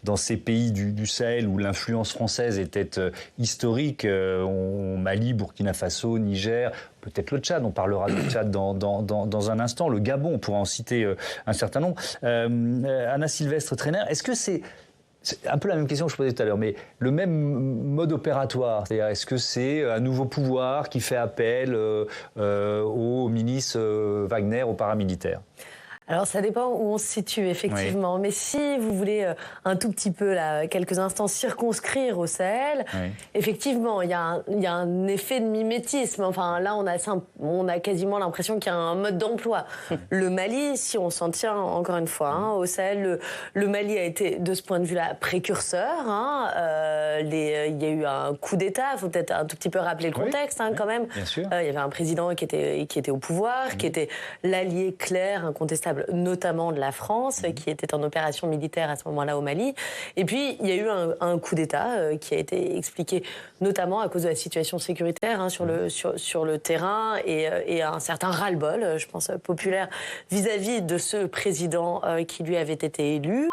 dans ces pays du Sahel où l'influence française était historique, Mali, Burkina Faso, Niger, peut-être le Tchad, on parlera du Tchad dans un instant, le Gabon, on pourra en citer un certain nombre. Anna Sylvestre-Trainer, est-ce que c'est un peu la même question que je posais tout à l'heure, mais le même mode opératoire, c'est-à-dire est-ce que c'est un nouveau pouvoir qui fait appel aux milices Wagner, aux paramilitaires ? Alors ça dépend où on se situe effectivement, oui. Mais si vous voulez un tout petit peu, là, quelques instants, circonscrire au Sahel, oui. Effectivement, il y a un effet de mimétisme. Enfin là, on a quasiment l'impression qu'il y a un mode d'emploi. Le Mali, si on s'en tient encore une fois, au Sahel, le Mali a été de ce point de vue-là précurseur. Il y a eu un coup d'État, il faut peut-être un tout petit peu rappeler le contexte quand même. Bien sûr. Il y avait un président qui était au pouvoir, qui était l'allié clair, incontestable, notamment de la France, qui était en opération militaire à ce moment-là au Mali. Et puis, il y a eu un coup d'État qui a été expliqué notamment à cause de la situation sécuritaire sur le terrain et un certain ras-le-bol, je pense, populaire vis-à-vis de ce président qui lui avait été élu.